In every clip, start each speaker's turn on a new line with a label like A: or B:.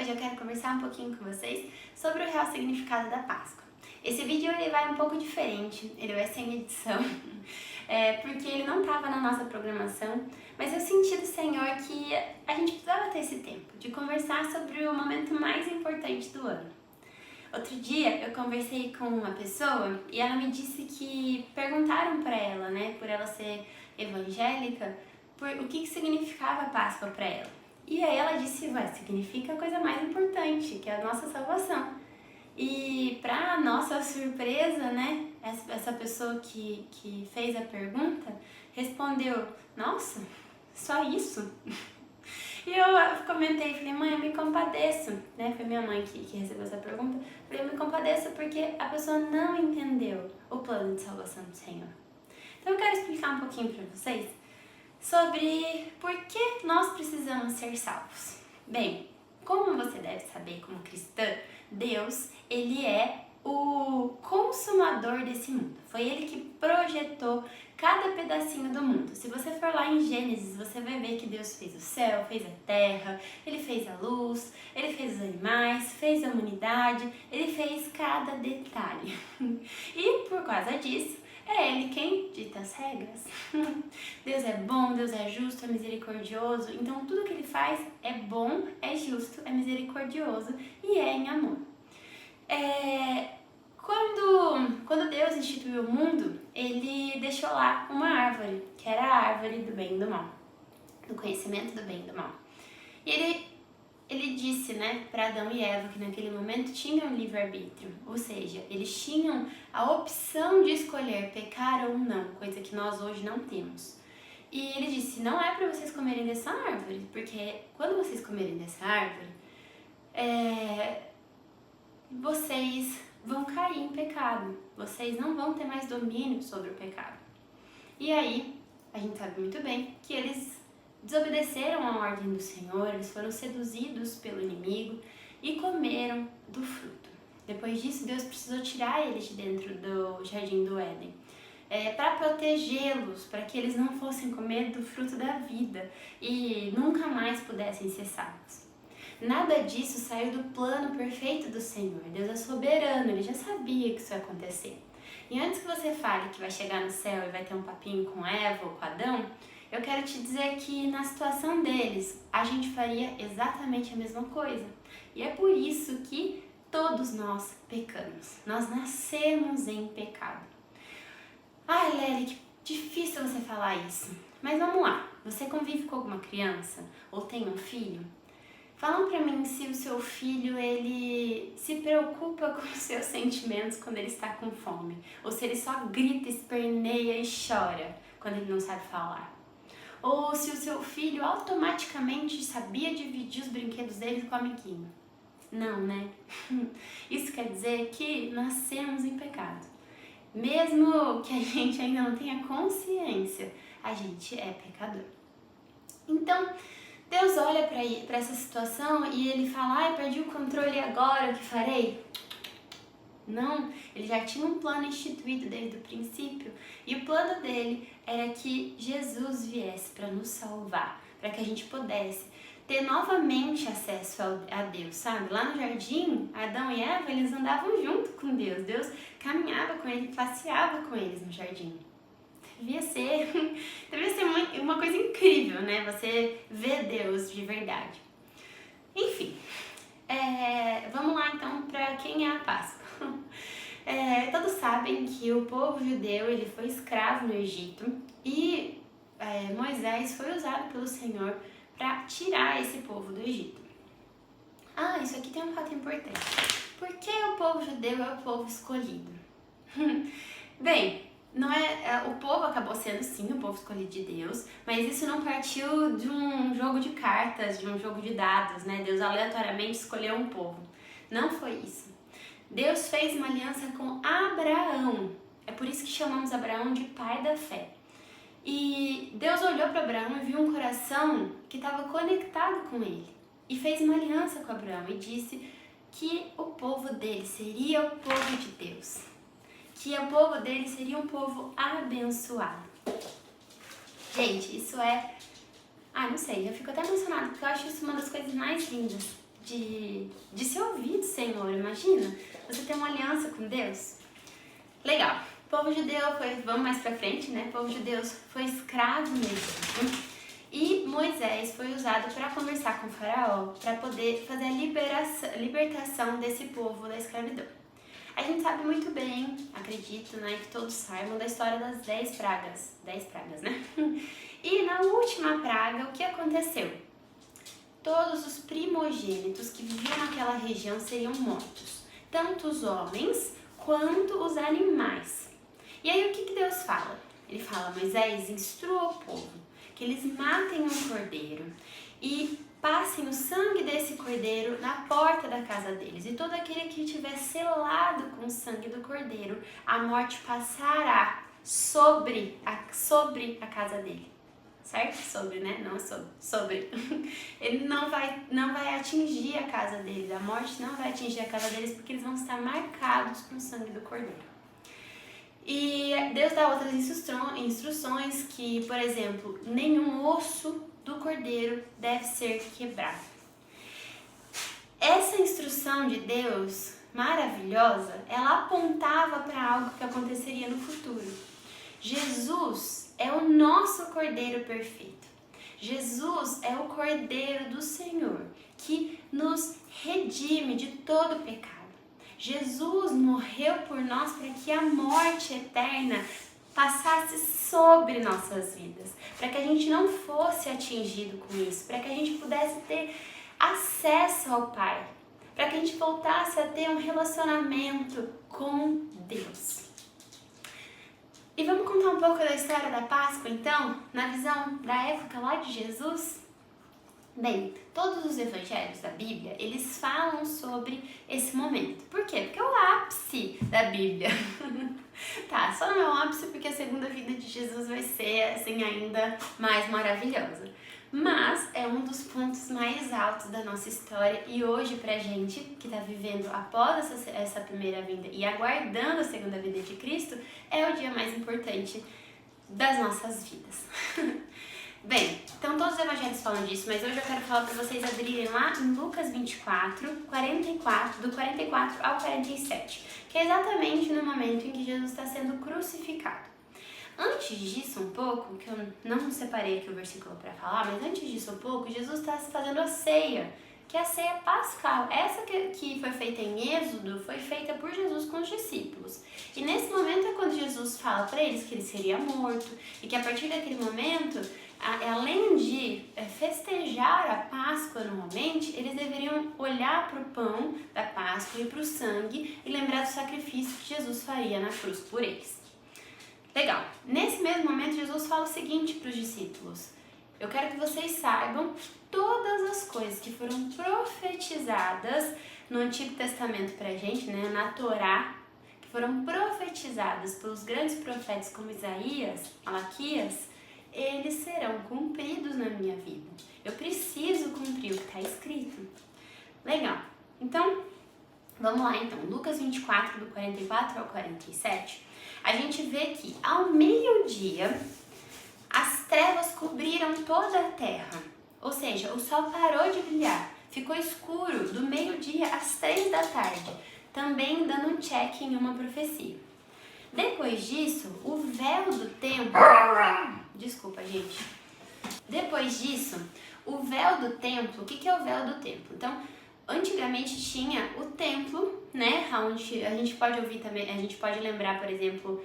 A: hoje eu quero conversar um pouquinho com vocês sobre o real significado da Páscoa. Esse vídeo ele vai um pouco diferente, ele vai sem edição, porque ele não estava na nossa programação, mas eu senti do Senhor que a gente precisava ter esse tempo de conversar sobre o momento mais importante do ano. Outro dia eu conversei com uma pessoa e ela me disse que perguntaram para ela, por ela ser evangélica, o que significava a Páscoa para ela. E aí ela disse, significa a coisa mais importante, que é a nossa salvação. E para nossa surpresa, essa pessoa que fez a pergunta respondeu, nossa, só isso? E eu comentei, falei, mãe, eu me compadeço, Foi minha mãe que recebeu essa pergunta. Falei, eu me compadeço porque a pessoa não entendeu o plano de salvação do Senhor. Então eu quero explicar um pouquinho para vocês sobre por que nós precisamos ser salvos. Bem, como você deve saber como cristã, Deus, ele é o consumador desse mundo. Foi ele que projetou cada pedacinho do mundo. Se você for lá em Gênesis, você vai ver que Deus fez o céu, fez a terra, ele fez a luz, ele fez os animais, fez a humanidade, ele fez cada detalhe. E por causa disso, é ele quem dita as regras. Deus é bom, Deus é justo, é misericordioso. Então tudo que ele faz é bom, é justo, é misericordioso e é em amor. Quando Deus instituiu o mundo, ele deixou lá uma árvore, que era a árvore do bem e do mal, do conhecimento do bem e do mal. E ele disse, para Adão e Eva que naquele momento tinham livre-arbítrio, ou seja, eles tinham a opção de escolher pecar ou não, coisa que nós hoje não temos. E ele disse, não é para vocês comerem dessa árvore, porque quando vocês comerem dessa árvore, vocês vão cair em pecado, vocês não vão ter mais domínio sobre o pecado. E aí, a gente sabe muito bem que eles desobedeceram à ordem do Senhor, eles foram seduzidos pelo inimigo e comeram do fruto. Depois disso, Deus precisou tirar eles de dentro do jardim do Éden, para protegê-los, para que eles não fossem comer do fruto da vida e nunca mais pudessem ser salvos. Nada disso saiu do plano perfeito do Senhor. Deus é soberano, ele já sabia que isso ia acontecer. E antes que você fale que vai chegar no céu e vai ter um papinho com Eva ou com Adão, eu quero te dizer que na situação deles, a gente faria exatamente a mesma coisa. E é por isso que todos nós pecamos. Nós nascemos em pecado. Ai, Lely, que difícil você falar isso. Mas vamos lá, você convive com alguma criança ou tem um filho? Falam pra mim se o seu filho, ele se preocupa com os seus sentimentos quando ele está com fome. Ou se ele só grita, esperneia e chora quando ele não sabe falar. Ou se o seu filho automaticamente sabia dividir os brinquedos dele com o amiguinho. Não, Isso quer dizer que nascemos em pecado. Mesmo que a gente ainda não tenha consciência, a gente é pecador. Então, Deus olha para essa situação e ele fala, perdi o controle agora, o que farei? Não, ele já tinha um plano instituído desde o princípio e o plano dele era que Jesus viesse para nos salvar, para que a gente pudesse ter novamente acesso a Deus, sabe? Lá no jardim, Adão e Eva, eles andavam junto com Deus, Deus caminhava com eles, passeava com eles no jardim. Devia ser uma coisa incrível, Você vê Deus de verdade. Enfim, vamos lá então para quem é a Páscoa. Todos sabem que o povo judeu ele foi escravo no Egito e Moisés foi usado pelo Senhor para tirar esse povo do Egito. Isso aqui tem um fato importante. Por que o povo judeu é o povo escolhido? Bem, o povo acabou sendo sim o povo escolhido de Deus, mas isso não partiu de um jogo de cartas, de um jogo de dados, Deus aleatoriamente escolheu um povo. Não foi isso. Deus fez uma aliança com Abraão. É por isso que chamamos Abraão de pai da fé. E Deus olhou para Abraão e viu um coração que estava conectado com ele. E fez uma aliança com Abraão e disse que o povo dele seria o povo de Deus. Que o povo dele seria um povo abençoado. Gente, isso não sei, eu fico até emocionada, porque eu acho isso uma das coisas mais lindas de se ouvir do Senhor. Imagina, você tem uma aliança com Deus. Legal. O povo judeu vamos mais pra frente, né? O povo judeu foi escravo mesmo. E Moisés foi usado para conversar com o faraó, para poder fazer a libertação desse povo da escravidão. A gente sabe muito bem, acredito, né, que todos saibam da história das 10 pragas. 10 pragas, né? E na última praga, o que aconteceu? Todos os primogênitos que viviam naquela região seriam mortos, tanto os homens quanto os animais. E aí o que Deus fala? Ele fala: Moisés, instrua o povo que eles matem um cordeiro e passem o sangue desse cordeiro na porta da casa deles. E todo aquele que estiver selado com o sangue do cordeiro, a morte passará sobre a casa dele. Certo? Sobre, né? Não sobre. Ele não vai atingir a casa deles. A morte não vai atingir a casa deles porque eles vão estar marcados com o sangue do cordeiro. E Deus dá outras instruções que, por exemplo, nenhum osso do cordeiro deve ser quebrado. Essa instrução de Deus, maravilhosa, ela apontava para algo que aconteceria no futuro. Jesus é o nosso cordeiro perfeito. Jesus é o cordeiro do Senhor que nos redime de todo pecado. Jesus morreu por nós para que a morte eterna passasse sobre nossas vidas, para que a gente não fosse atingido com isso, para que a gente pudesse ter acesso ao Pai, para que a gente voltasse a ter um relacionamento com Deus. E vamos contar um pouco da história da Páscoa, então, na visão da época lá de Jesus? Bem, todos os evangelhos da Bíblia, eles falam sobre esse momento. Por quê? Porque é o ápice da Bíblia. Tá, só não é o ápice porque a segunda vida de Jesus vai ser, assim, ainda mais maravilhosa. Mas é um dos pontos mais altos da nossa história e hoje pra gente, que tá vivendo após essa primeira vinda e aguardando a segunda vinda de Cristo, é o dia mais importante das nossas vidas. Bem, então todos os evangelhos falam disso, mas hoje eu quero falar para vocês abrirem lá em Lucas 24, 44, do 44 ao 47, que é exatamente no momento em que Jesus está sendo crucificado. Antes disso um pouco, que eu não separei aqui o versículo para falar, mas antes disso um pouco, Jesus está fazendo a ceia, que é a ceia pascal. Essa que foi feita em Êxodo, foi feita por Jesus com os discípulos. E nesse momento é quando Jesus fala para eles que ele seria morto, e que a partir daquele momento, além de festejar a Páscoa anualmente, eles deveriam olhar para o pão da Páscoa e para o sangue e lembrar do sacrifício que Jesus faria na cruz por eles. Legal, nesse mesmo momento Jesus fala o seguinte para os discípulos: eu quero que vocês saibam todas as coisas que foram profetizadas no Antigo Testamento pra gente, né, na Torá, que foram profetizadas pelos grandes profetas como Isaías, Malaquias, eles serão cumpridos na minha vida. Eu preciso cumprir o que está escrito. Legal. Então, vamos lá então. Lucas 24, do 44 ao 47, a gente vê que ao meio-dia, as trevas cobriram toda a terra. Ou seja, o sol parou de brilhar. Ficou escuro do meio-dia às 3 da tarde. Também dando um check em uma profecia. Depois disso, o véu do templo... Desculpa, gente. Depois disso, o véu do templo... O que é o véu do templo? Então, antigamente tinha o templo, né? Onde a gente pode ouvir também... A gente pode lembrar, por exemplo,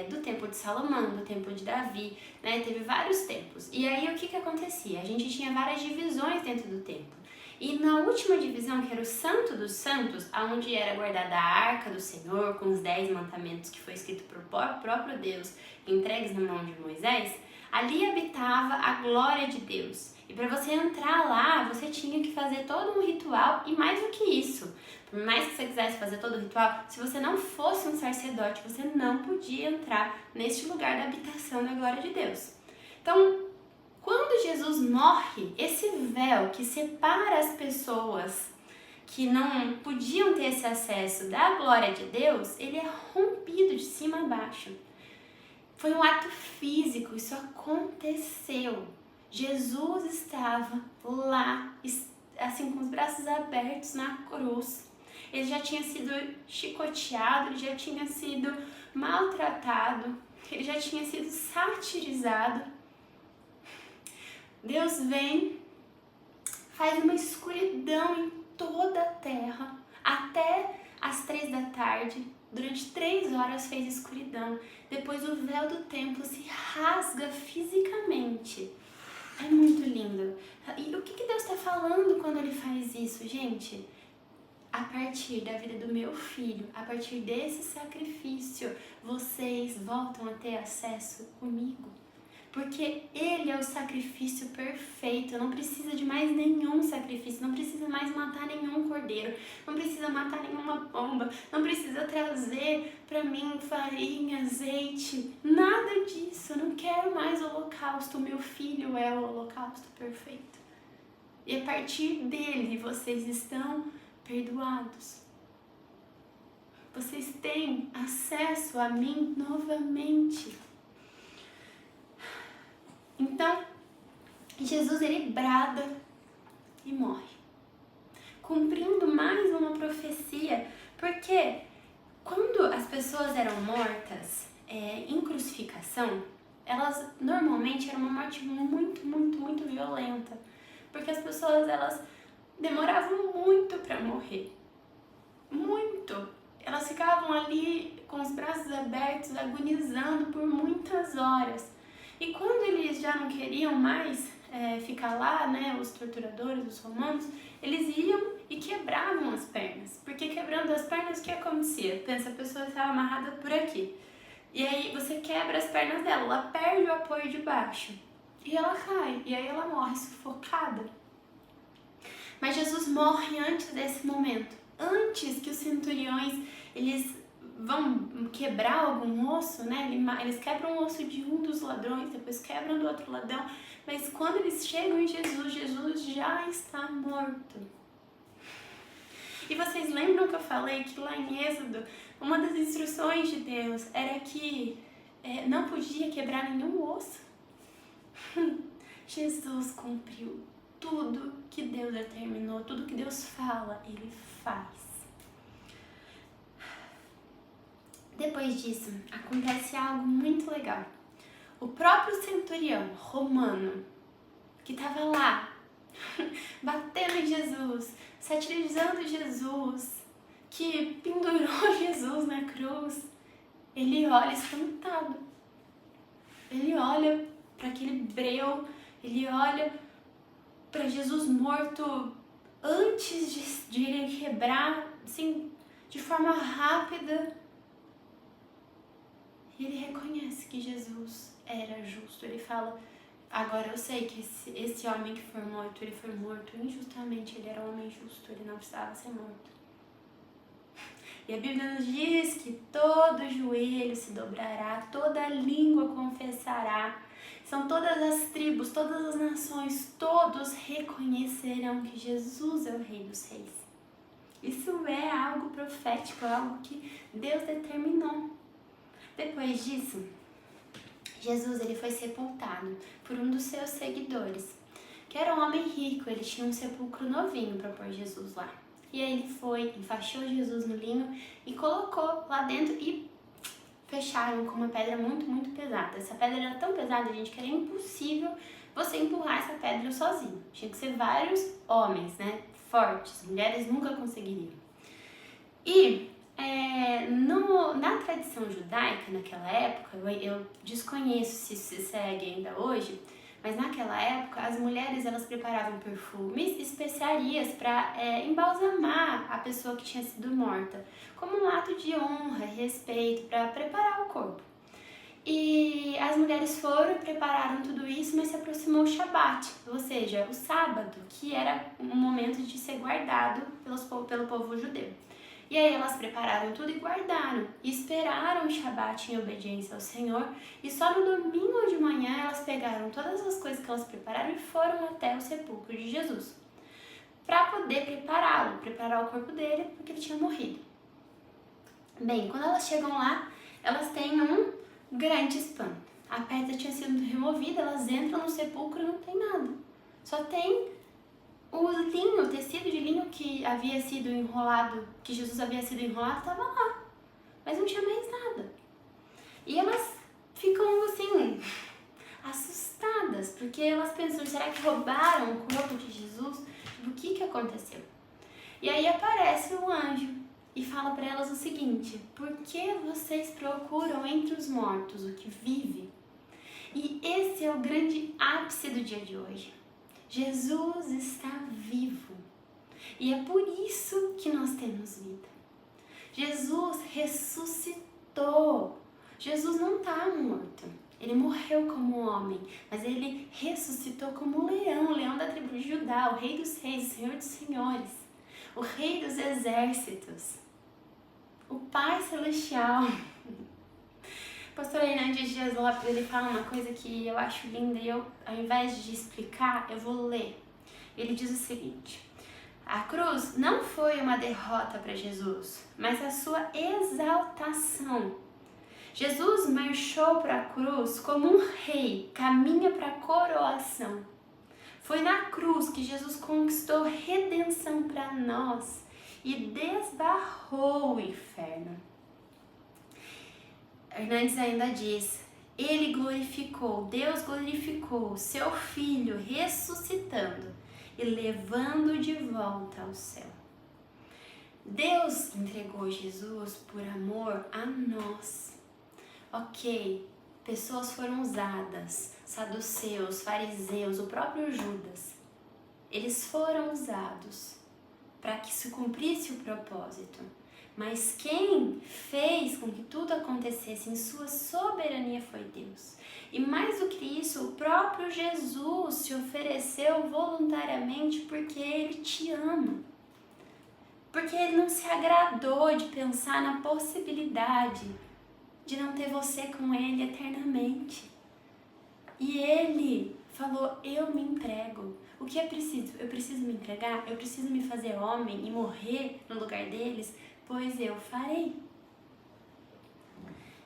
A: do templo de Salomão, do templo de Davi, né? Teve vários templos. E aí, o que acontecia? A gente tinha várias divisões dentro do templo. E na última divisão, que era o Santo dos Santos, onde era guardada a Arca do Senhor, com os 10 mandamentos que foi escrito por próprio Deus, entregues na mão de Moisés, ali habitava a glória de Deus. E para você entrar lá, você tinha que fazer todo um ritual, e mais do que isso, por mais que você quisesse fazer todo o ritual, se você não fosse um sacerdote, você não podia entrar neste lugar da habitação da glória de Deus. Então, quando Jesus morre, esse véu que separa as pessoas que não podiam ter esse acesso da glória de Deus, ele é rompido de cima a baixo. Foi um ato físico, isso aconteceu. Jesus estava lá, assim com os braços abertos na cruz. Ele já tinha sido chicoteado, ele já tinha sido maltratado, ele já tinha sido satirizado. Deus vem, faz uma escuridão em toda a terra, até as 3 da tarde, durante 3 horas fez escuridão. Depois o véu do templo se rasga fisicamente. É muito lindo. E o que Deus está falando quando Ele faz isso, gente? A partir da vida do meu filho, a partir desse sacrifício, vocês voltam a ter acesso comigo. Porque Ele é o sacrifício perfeito, não precisa de mais nenhum sacrifício, não precisa mais matar nenhum cordeiro, não precisa matar nenhuma pomba, não precisa trazer para mim farinha, azeite, nada disso. Eu não quero mais holocausto, meu filho é o holocausto perfeito. E a partir dele vocês estão perdoados. Vocês têm acesso a mim novamente. Então, Jesus ele brada e morre, cumprindo mais uma profecia, porque quando as pessoas eram mortas em crucificação, elas normalmente eram uma morte muito violenta, porque as pessoas elas demoravam muito para morrer, muito. Elas ficavam ali com os braços abertos, agonizando por muitas horas. E quando eles já não queriam mais ficar lá, né, os torturadores, os romanos, eles iam e quebravam as pernas. Porque quebrando as pernas, o que acontecia? Pensa, a pessoa estava amarrada por aqui. E aí você quebra as pernas dela, ela perde o apoio de baixo. E ela cai, e aí ela morre sufocada. Mas Jesus morre antes desse momento. Antes que os centuriões, eles vão quebrar algum osso, né? Eles quebram o osso de um dos ladrões, depois quebram do outro ladrão. Mas quando eles chegam em Jesus, Jesus já está morto. E vocês lembram que eu falei que lá em Êxodo, uma das instruções de Deus era que não podia quebrar nenhum osso? Jesus cumpriu tudo que Deus determinou, tudo que Deus fala, Ele faz. Depois disso, acontece algo muito legal. O próprio centurião romano, que estava lá, batendo em Jesus, satirizando Jesus, que pendurou Jesus na cruz, ele olha espantado. Ele olha para aquele breu, ele olha para Jesus morto antes de ele quebrar, assim, de forma rápida. E ele reconhece que Jesus era justo. Ele fala, agora eu sei que esse homem que foi morto, ele foi morto injustamente. Ele era um homem justo, ele não precisava ser morto. E a Bíblia nos diz que todo joelho se dobrará, toda língua confessará. São todas as tribos, todas as nações, todos reconhecerão que Jesus é o Rei dos Reis. Isso é algo profético, algo que Deus determinou. Depois disso, Jesus ele foi sepultado por um dos seus seguidores, que era um homem rico. Ele tinha um sepulcro novinho para pôr Jesus lá. E aí ele foi, enfaixou Jesus no linho e colocou lá dentro e fecharam com uma pedra muito pesada. Essa pedra era tão pesada, gente, que era impossível você empurrar essa pedra sozinho. Tinha que ser vários homens, né, fortes. Mulheres nunca conseguiriam. E na tradição judaica, naquela época, eu desconheço se isso se segue ainda hoje, mas naquela época as mulheres elas preparavam perfumes e especiarias para embalsamar a pessoa que tinha sido morta, como um ato de honra e respeito para preparar o corpo. E as mulheres foram e prepararam tudo isso, mas se aproximou o Shabat, ou seja, o sábado, que era um momento de ser guardado pelo povo judeu. E aí elas prepararam tudo e guardaram, e esperaram o Shabat em obediência ao Senhor, e só no domingo de manhã elas pegaram todas as coisas que elas prepararam e foram até o sepulcro de Jesus, para poder preparar o corpo dele, porque ele tinha morrido. Bem, quando elas chegam lá, elas têm um grande espanto. A pedra tinha sido removida, elas entram no sepulcro e não tem nada. Só tem O linho, o tecido de linho que havia sido enrolado, que Jesus havia sido enrolado, estava lá, mas não tinha mais nada. E elas ficam assim, assustadas, porque elas pensam, será que roubaram o corpo de Jesus? O que aconteceu? E aí aparece um anjo e fala para elas o seguinte: por que vocês procuram entre os mortos o que vive? E esse é o grande ápice do dia de hoje. Jesus está vivo. E é por isso que nós temos vida. Jesus ressuscitou. Jesus não está morto. Ele morreu como homem, mas ele ressuscitou como o leão da tribo de Judá, o rei dos reis, o senhor dos senhores, o rei dos exércitos, o Pai Celestial. O pastor Hernandes Dias Lopes, ele fala uma coisa que eu acho linda e eu, ao invés de explicar, eu vou ler. Ele diz o seguinte: a cruz não foi uma derrota para Jesus, mas a sua exaltação. Jesus marchou para a cruz como um rei, caminha para a coroação. Foi na cruz que Jesus conquistou redenção para nós e desbarrou o inferno. Hernandes ainda diz: ele glorificou, Deus glorificou o seu Filho ressuscitando e levando de volta ao céu. Deus entregou Jesus por amor a nós. Ok, pessoas foram usadas, saduceus, fariseus, o próprio Judas. Eles foram usados para que se cumprisse o propósito. Mas quem fez com que tudo acontecesse em sua soberania foi Deus. E mais do que isso, o próprio Jesus se ofereceu voluntariamente porque Ele te ama. Porque Ele não se agradou de pensar na possibilidade de não ter você com Ele eternamente. E Ele falou: eu me entrego. O que é preciso? Eu preciso me entregar? Eu preciso me fazer homem e morrer no lugar deles? Pois eu farei.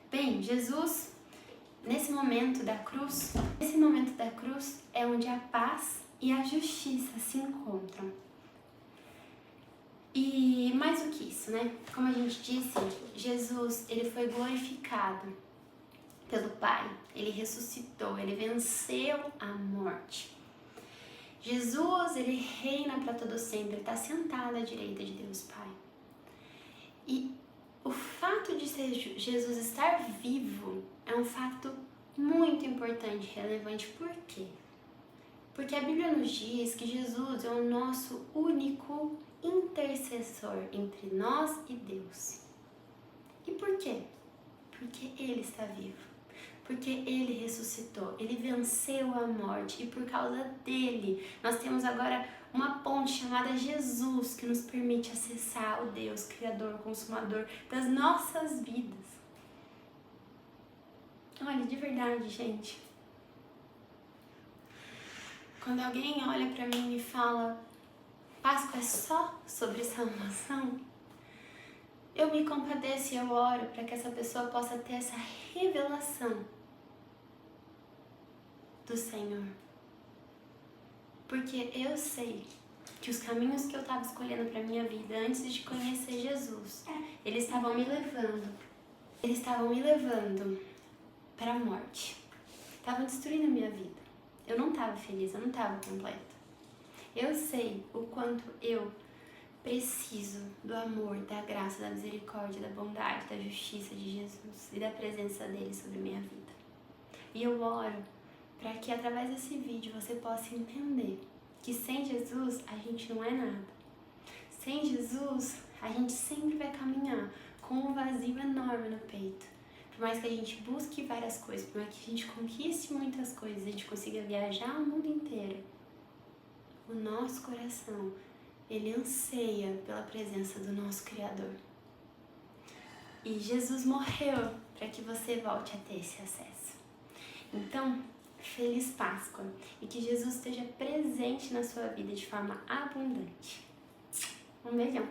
A: Bem, Jesus, nesse momento da cruz é onde a paz e a justiça se encontram. E mais do que isso, né? Como a gente disse, Jesus, ele foi glorificado pelo Pai. Ele ressuscitou, ele venceu a morte. Jesus, ele reina para todo sempre, ele está sentado à direita de Deus Pai. E o fato de Jesus estar vivo é um fato muito importante, relevante. Por quê? Porque a Bíblia nos diz que Jesus é o nosso único intercessor entre nós e Deus. E por quê? Porque Ele está vivo. Porque Ele ressuscitou, Ele venceu a morte e por causa dele nós temos agora uma ponte chamada Jesus que nos permite acessar o Deus Criador, Consumador das nossas vidas. Olha, de verdade, gente, quando alguém olha pra mim e fala: Páscoa é só sobre salvação, eu me compadeço e eu oro para que essa pessoa possa ter essa revelação do Senhor. Porque eu sei que os caminhos que eu estava escolhendo para minha vida antes de conhecer Jesus, eles estavam me levando para a morte. Estavam destruindo a minha vida. Eu não estava feliz, eu não estava completa. Eu sei o quanto eu preciso do amor, da graça, da misericórdia, da bondade, da justiça de Jesus e da presença dele sobre minha vida. E eu oro para que através desse vídeo você possa entender que sem Jesus a gente não é nada. Sem Jesus a gente sempre vai caminhar com um vazio enorme no peito. Por mais que a gente busque várias coisas, por mais que a gente conquiste muitas coisas, a gente consiga viajar o mundo inteiro, o nosso coração, ele anseia pela presença do nosso Criador. E Jesus morreu para que você volte a ter esse acesso. Então, feliz Páscoa e que Jesus esteja presente na sua vida de forma abundante. Um beijão!